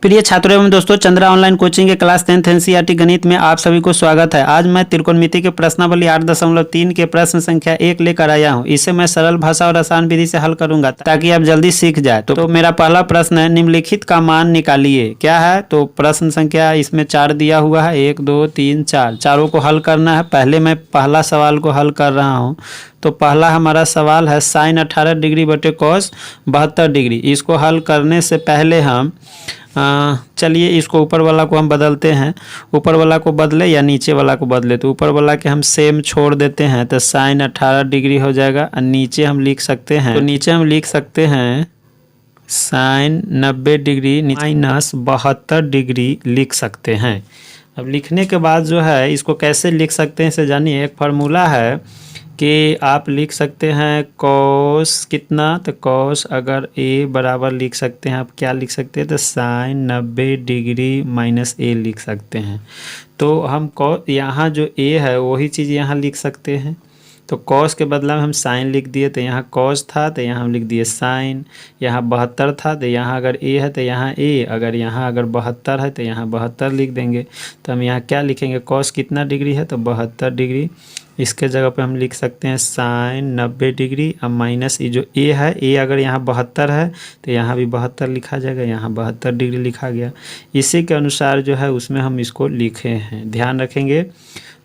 प्रिय छात्रों एवं दोस्तों, चंद्रा ऑनलाइन कोचिंग के क्लास 10th एनसीईआरटी गणित में आप सभी को स्वागत है। आज मैं त्रिकोणमिति के प्रश्नावली 8.3 के प्रश्न संख्या 1 लेकर आया हूं। इसे मैं सरल भाषा और आसान विधि से हल करूंगा ताकि आप जल्दी सीख जाए। तो मेरा पहला प्रश्न है, निम्नलिखित का मान निकालिए। क्या है? तो प्रश्न संख्या इसमें 4 दिया हुआ है, 1 2 3 4, चारों को हल करना है। पहले मैं पहला सवाल को हल कर रहा हूँ। तो पहला हमारा सवाल है साइन 18 डिग्री बटे कॉस 72 डिग्री। इसको हल करने से पहले हम चलिए इसको ऊपर वाला को हम बदलते हैं। ऊपर वाला को बदले या नीचे वाला को बदले, तो ऊपर वाला के हम सेम छोड़ देते हैं तो साइन 18 डिग्री हो जाएगा। और नीचे हम लिख सकते हैं, तो नीचे हम लिख सकते हैं साइन 90 डिग्री माइनस 72 डिग्री लिख सकते हैं। अब लिखने के बाद जो है इसको कैसे लिख सकते हैं इसे जानिए। एक फार्मूला है कि आप लिख सकते हैं कॉस कितना, तो कॉस अगर ए बराबर लिख सकते हैं, आप क्या लिख सकते हैं, तो साइन 90 डिग्री माइनस ए लिख सकते हैं। तो हम यहाँ जो ए है वही चीज़ यहाँ लिख सकते हैं। तो कॉस के बदला में हम साइन लिख दिए, तो यहाँ कॉस था तो यहाँ हम लिख दिए साइन। यहाँ 72 था तो यहाँ अगर ए है तो यहाँ ए, अगर यहाँ अगर 72 है तो यहाँ 72 लिख देंगे। तो हम यहाँ क्या लिखेंगे, कॉस कितना डिग्री है, तो 72 डिग्री। इसके जगह पे हम लिख सकते हैं साइन 90 डिग्री। अब माइनस ये जो ए है, ए अगर यहाँ 72 है तो यहाँ भी 72 लिखा जाएगा, यहाँ 72 डिग्री लिखा गया। इसी के अनुसार जो है उसमें हम इसको लिखे हैं, ध्यान रखेंगे।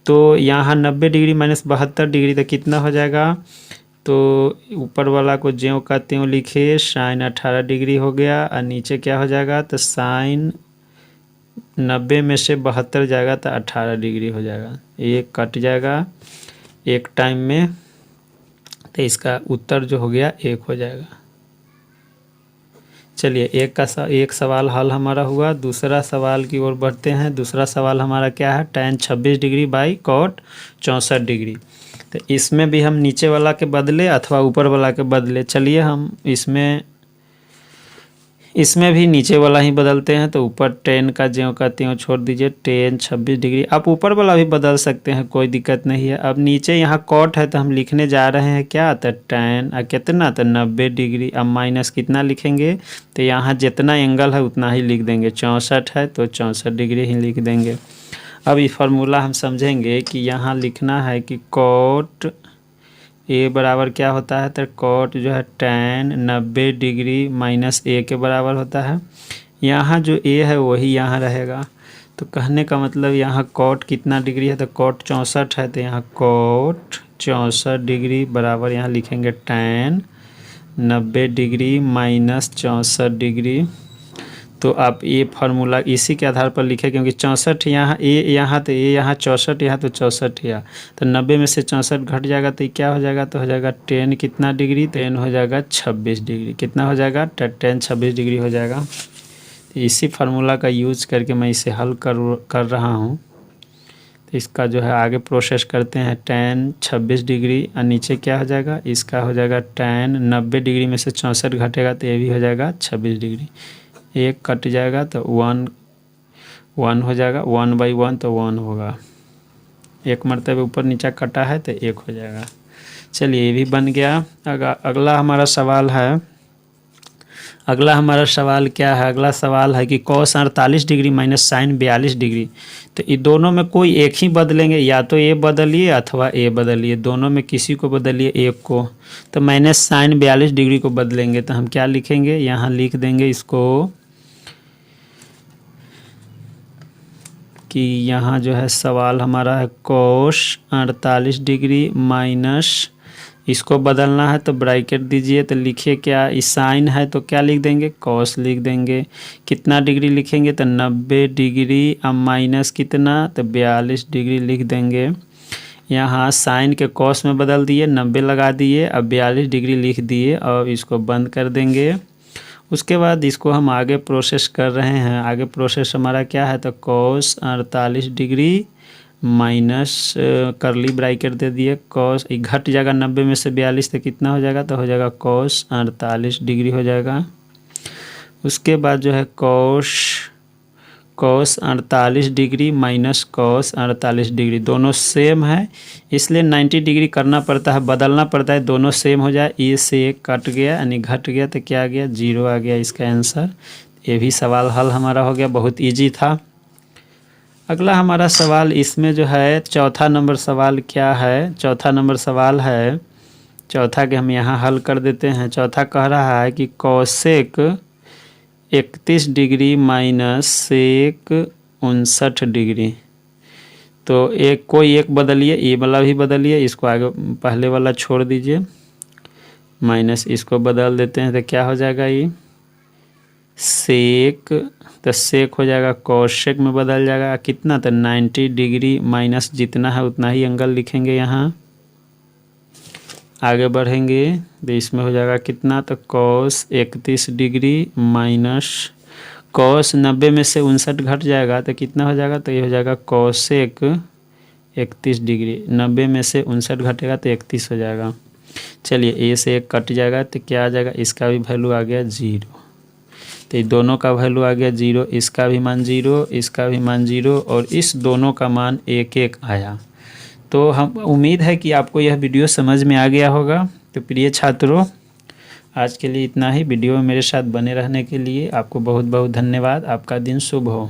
तो यहाँ 90 डिग्री माइनस 72 डिग्री तो कितना हो जाएगा, तो ऊपर वाला को ज्यों का त्यों लिखे, साइन 18 डिग्री हो गया। और नीचे क्या हो जाएगा, तो साइन 90 में से 72 जाएगा तो 18 डिग्री हो जाएगा। ये कट जाएगा एक टाइम में, तो इसका उत्तर जो हो गया 1 हो जाएगा। चलिए एक सवाल हल हमारा हुआ। दूसरा सवाल की ओर बढ़ते हैं। दूसरा सवाल हमारा क्या है, tan 26 degree by cot 64 degree. तो इसमें भी हम नीचे वाला के बदले अथवा ऊपर वाला के बदले, चलिए हम इसमें भी नीचे वाला ही बदलते हैं। तो ऊपर tan का ज्यों का त्यों छोड़ दीजिए, tan 26 डिग्री। आप ऊपर वाला भी बदल सकते हैं, कोई दिक्कत नहीं है। अब नीचे यहाँ कॉट है तो हम लिखने जा रहे हैं क्या, तो tan कितना, तो 90 डिग्री। अब माइनस कितना लिखेंगे, तो यहाँ जितना एंगल है उतना ही लिख देंगे। 64 है तो 64 डिग्री ही लिख देंगे। अब ये फार्मूला हम समझेंगे कि यहाँ लिखना है कि कॉट ए बराबर क्या होता है, तो कॉट जो है tan 90 डिग्री माइनस ए के बराबर होता है। यहाँ जो ए है वही यहाँ रहेगा। तो कहने का मतलब यहाँ कॉट कितना डिग्री है, तो कॉट 64 है, तो यहाँ कॉट 64 डिग्री बराबर यहाँ लिखेंगे tan 90 डिग्री माइनस 64 डिग्री। तो आप ये फार्मूला इसी के आधार पर लिखें, क्योंकि 64 यहाँ ए यहाँ, तो ए यहाँ 64 यहाँ, तो 64 यहाँ, तो 90 में से 64 घट जाएगा तो क्या हो जाएगा, तो हो जाएगा tan कितना डिग्री, tan हो जाएगा 26 डिग्री। कितना हो जाएगा, tan 26 डिग्री हो जाएगा। तो इसी फार्मूला का यूज करके मैं इसे हल कर रहा हूँ। तो इसका जो है आगे प्रोसेस करते हैं। tan 26 डिग्री और नीचे क्या हो जाएगा, इसका हो जाएगा tan 90 डिग्री में से 64 घटेगा तो ये भी हो जाएगा 26 डिग्री। एक कट जाएगा तो 1 हो जाएगा, 1/1 तो 1 होगा। एक मरतबे ऊपर नीचा कटा है तो 1 हो जाएगा। चलिए ये भी बन गया। अगला हमारा सवाल है, अगला हमारा सवाल क्या है, अगला सवाल है कि cos 48 degree minus sine 42 degree. तो ये दोनों में कोई एक ही बदलेंगे, या तो ए बदलिए अथवा ए बदलिए, दोनों में किसी को बदलिए एक को। तो माइनस साइन 42 डिग्री को बदलेंगे तो हम क्या लिखेंगे, यहाँ लिख देंगे इसको कि यहाँ जो है सवाल हमारा है कॉस 48 डिग्री माइनस, इसको बदलना है तो ब्रैकेट दीजिए। तो लिखिए क्या, इस साइन है तो क्या लिख देंगे, कॉस लिख देंगे। कितना डिग्री लिखेंगे, तो 90 डिग्री। अब माइनस कितना, तो 42 डिग्री लिख देंगे। यहाँ साइन के कॉस में बदल दिए, 90 लगा दिए, अब 42 डिग्री लिख दिए और इसको बंद कर देंगे। उसके बाद इसको हम आगे प्रोसेस कर रहे हैं। आगे प्रोसेस हमारा क्या है, तो cos 48 degree minus curly bracket दे दिए, कॉस घट जाएगा 90 में से 42 तो कितना हो जाएगा, तो हो जाएगा कॉस 48 डिग्री हो जाएगा। उसके बाद जो है cos 48 degree minus cos 48 degree, दोनों सेम है इसलिए 90 डिग्री करना पड़ता है, बदलना पड़ता है, दोनों सेम हो जाए। ए से एक कट गया यानी घट गया तो क्या आ गया, 0 आ गया इसका आंसर। ये भी सवाल हल हमारा हो गया, बहुत इजी था। अगला हमारा सवाल इसमें जो है चौथा नंबर सवाल क्या है, चौथा नंबर सवाल है, चौथा के हम यहाँ हल कर देते हैं। चौथा कह रहा है कि कौसेक 31 डिग्री माइनस सेक 59 डिग्री। तो कोई एक बदलिए, ये वाला भी बदलिए, इसको आगे पहले वाला छोड़ दीजिए, माइनस इसको बदल देते हैं तो क्या हो जाएगा, ये सेक, तो सेक हो जाएगा कौशेक में बदल जाएगा कितना, तो 90 डिग्री माइनस जितना है उतना ही एंगल लिखेंगे यहाँ। आगे बढ़ेंगे तो इसमें हो जाएगा कितना, तो कॉस 31 डिग्री माइनस कॉस 90 में से 59 घट जाएगा तो कितना हो जाएगा, तो ये हो जाएगा कौशेक 31 डिग्री, 90 में से 59 घटेगा तो 31 हो जाएगा। चलिए ए से एक कट जाएगा तो क्या आ जाएगा, इसका भी वैल्यू आ गया 0, तो ये दोनों का वैल्यू आ गया 0, इसका भी मान 0, इसका भी मान 0 और इस दोनों का मान 1 आया। तो हम उम्मीद है कि आपको यह वीडियो समझ में आ गया होगा। तो प्रिय छात्रों, आज के लिए इतना ही। वीडियो में मेरे साथ बने रहने के लिए आपको बहुत बहुत धन्यवाद। आपका दिन शुभ हो।